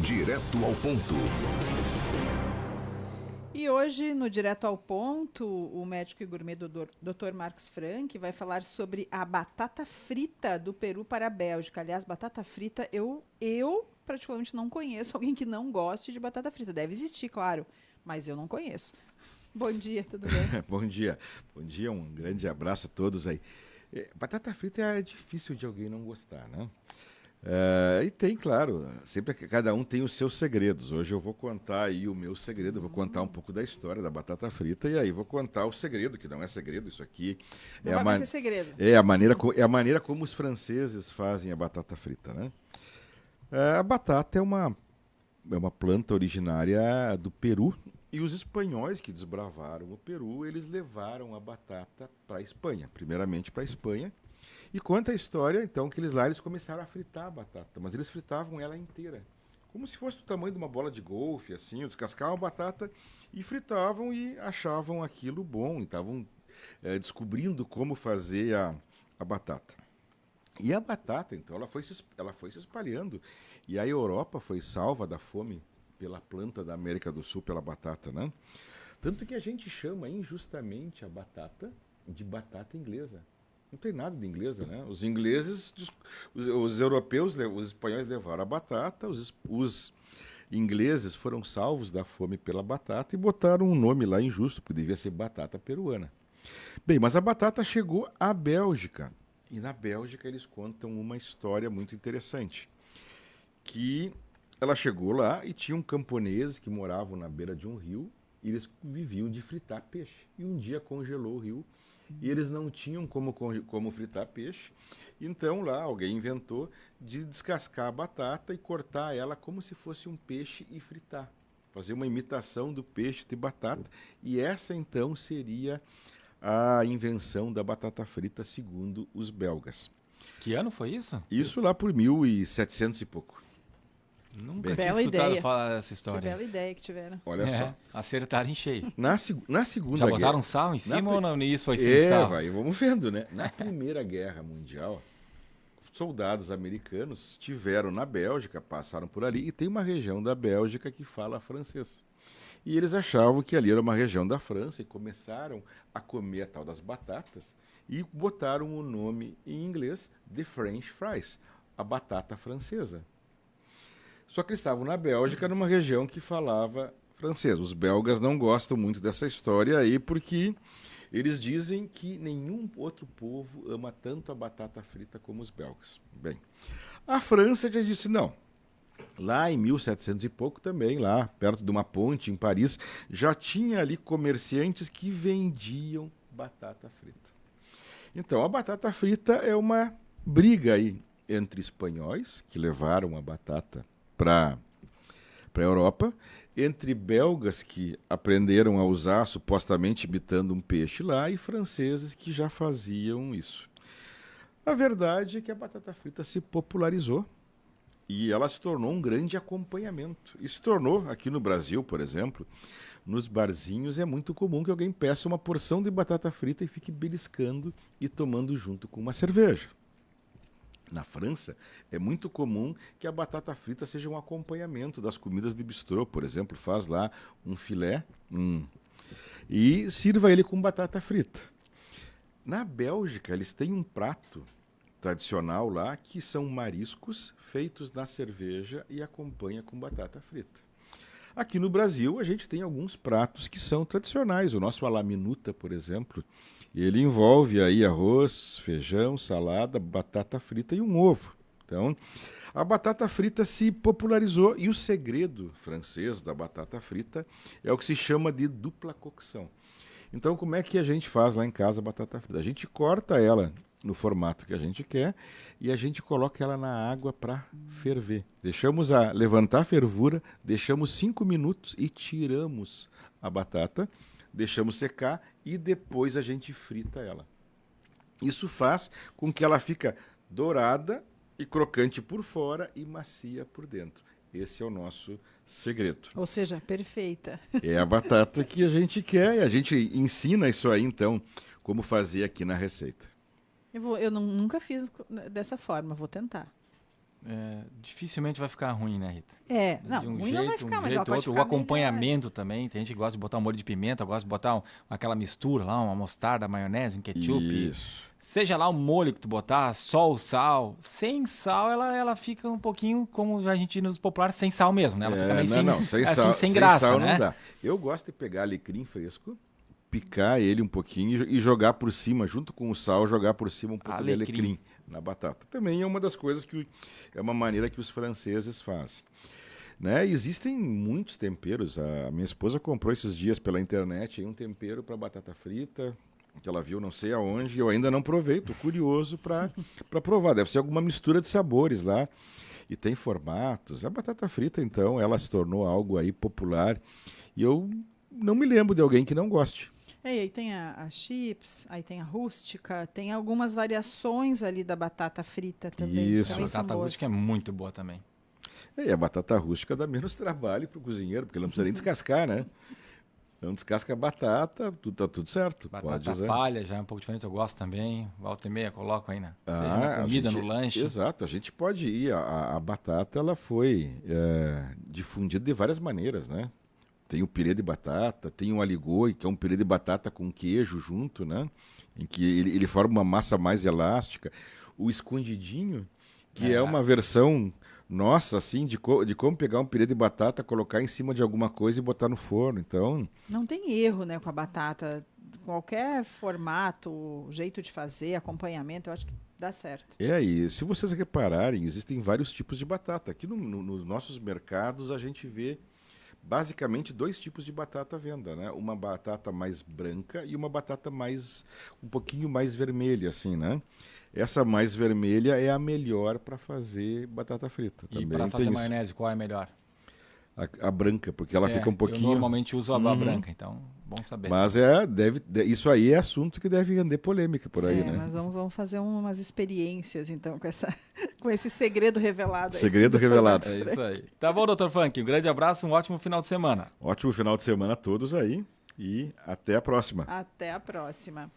Direto ao ponto. E hoje, no Direto ao Ponto, o médico e gourmet Dr. Marcos Franck vai falar sobre a batata frita do Peru para a Bélgica. Aliás, batata frita, eu particularmente não conheço alguém que não goste de batata frita. Deve existir, claro, mas eu não conheço. Bom dia, tudo bem? Bom dia. Bom dia, um grande abraço a todos aí. Batata frita é difícil de alguém não gostar, né? E tem, claro, sempre cada um tem os seus segredos. Hoje eu vou contar aí o meu segredo, eu vou contar um pouco da história da batata frita e aí vou contar o segredo, que não é segredo, isso aqui Não vai ser segredo. é a maneira como os franceses fazem a batata frita, né? A batata é uma planta originária do Peru e os espanhóis que desbravaram o Peru, eles levaram a batata para a Espanha, primeiramente para a Espanha. E conta a história, então, que eles começaram a fritar a batata, mas eles fritavam ela inteira, como se fosse do tamanho de uma bola de golfe, assim, descascavam a batata e fritavam e achavam aquilo bom, e estavam descobrindo como fazer a batata. E a batata, então, ela foi se espalhando, e a Europa foi salva da fome pela planta da América do Sul, pela batata, né? Tanto que a gente chama injustamente a batata de batata inglesa. Não tem nada de inglesa, né? Os ingleses, os europeus, os espanhóis levaram a batata, os ingleses foram salvos da fome pela batata e botaram um nome lá injusto, porque devia ser batata peruana. Bem, mas a batata chegou à Bélgica. E na Bélgica eles contam uma história muito interessante. Que ela chegou lá e tinham camponeses que moravam na beira de um rio e eles viviam de fritar peixe. E um dia congelou o rio. E eles não tinham como fritar peixe, então lá alguém inventou de descascar a batata e cortar ela como se fosse um peixe e fritar. Fazer uma imitação do peixe de batata. E essa então seria a invenção da batata frita segundo os belgas. Que ano foi isso? Isso lá por 1700 e pouco. Nunca tinha Bela escutado ideia. falar dessa Que história. bela ideia que tiveram. Olha só. Acertaram em cheio. Na segunda Já guerra... botaram sal em cima ou não? Isso foi sem sal? Vai, vamos vendo, né? Na Primeira Guerra Mundial, soldados americanos estiveram na Bélgica, passaram por ali, e tem uma região da Bélgica que fala francês. E eles achavam que ali era uma região da França e começaram a comer a tal das batatas e botaram o nome em inglês de French fries, a batata francesa. Só que eles estavam na Bélgica, numa região que falava francês. Os belgas não gostam muito dessa história aí, porque eles dizem que nenhum outro povo ama tanto a batata frita como os belgas. Bem, a França já disse não. Lá em 1700 e pouco também, lá perto de uma ponte em Paris, já tinha ali comerciantes que vendiam batata frita. Então, a batata frita é uma briga aí entre espanhóis, que levaram a batata para a Europa, entre belgas que aprenderam a usar, supostamente imitando um peixe lá, e franceses que já faziam isso. A verdade é que a batata frita se popularizou e ela se tornou um grande acompanhamento. E se tornou, aqui no Brasil, por exemplo, nos barzinhos é muito comum que alguém peça uma porção de batata frita e fique beliscando e tomando junto com uma cerveja. Na França, é muito comum que a batata frita seja um acompanhamento das comidas de bistrô, por exemplo, faz lá um filé e sirva ele com batata frita. Na Bélgica, eles têm um prato tradicional lá que são mariscos feitos na cerveja e acompanha com batata frita. Aqui no Brasil, a gente tem alguns pratos que são tradicionais. O nosso à la minuta, por exemplo, ele envolve aí arroz, feijão, salada, batata frita e um ovo. Então, a batata frita se popularizou e o segredo francês da batata frita é o que se chama de dupla cocção. Então, como é que a gente faz lá em casa a batata frita? A gente corta ela no formato que a gente quer e a gente coloca ela na água para ferver. Deixamos levantar a fervura, deixamos 5 minutos e tiramos a batata, deixamos secar e depois a gente frita ela. Isso faz com que ela fique dourada e crocante por fora e macia por dentro. Esse é o nosso segredo. Ou seja, perfeita. É a batata que a gente quer e a gente ensina isso aí, então, como fazer aqui na receita. Nunca fiz dessa forma, vou tentar. dificilmente vai ficar ruim, né, Rita? Não, De um ruim não vai ficar, mas ela pode outro. O ficar acompanhamento também, tem gente que gosta de botar um molho de pimenta, gosta de botar aquela mistura lá, uma mostarda, maionese, um ketchup. Isso. Seja lá o molho que tu botar, só o sal. Sem sal, ela fica um pouquinho, como a gente nos popular, sem sal mesmo, né? Ela fica meio sem assim, sal, sem graça, sal né? não dá. Eu gosto de pegar alecrim fresco, picar ele um pouquinho e jogar por cima, junto com o sal, jogar por cima um pouco de alecrim na batata. Também é uma das coisas é uma maneira que os franceses fazem. Né? Existem muitos temperos. A minha esposa comprou esses dias pela internet um tempero para batata frita, que ela viu não sei aonde, eu ainda não provei, estou curioso para provar. Deve ser alguma mistura de sabores lá. E tem formatos. A batata frita, então, ela se tornou algo aí popular. E eu não me lembro de alguém que não goste. E aí tem a chips, aí tem a rústica, tem algumas variações ali da batata frita também. Isso. A batata rústica é muito boa também. E a batata rústica dá menos trabalho para o cozinheiro, porque ele não precisa nem descascar, né? Não descasca a batata, tá tudo certo. Batata pode usar. palha já é um pouco diferente, eu gosto também. Volta e meia coloco aí, né? Seja na comida, no lanche. Exato, a gente pode ir. A batata ela foi difundida de várias maneiras, né? Tem o pirê de batata, tem o aligoi, que é um pirê de batata com queijo junto, né? Em que ele forma uma massa mais elástica. O escondidinho, que é uma versão nossa, assim, de como pegar um pirê de batata, colocar em cima de alguma coisa e botar no forno. Então, não tem erro, né, com a batata. Qualquer formato, jeito de fazer, acompanhamento, eu acho que dá certo. E se vocês repararem, existem vários tipos de batata. Aqui nos nossos mercados a gente vê basicamente 2 tipos de batata à venda, né? Uma batata mais branca e uma batata um pouquinho mais vermelha, assim, né? Essa mais vermelha é a melhor para fazer batata frita. E para fazer maionese, qual é a melhor? A branca, porque ela fica um pouquinho... Eu normalmente uso a branca, então, bom saber. Mas isso aí é assunto que deve render polêmica por aí, né? Mas vamos fazer umas experiências, então, com esse segredo revelado. Segredo revelado. É isso aí. Tá bom, Dr. Funk, um grande abraço, um ótimo final de semana. Ótimo final de semana a todos aí e até a próxima. Até a próxima.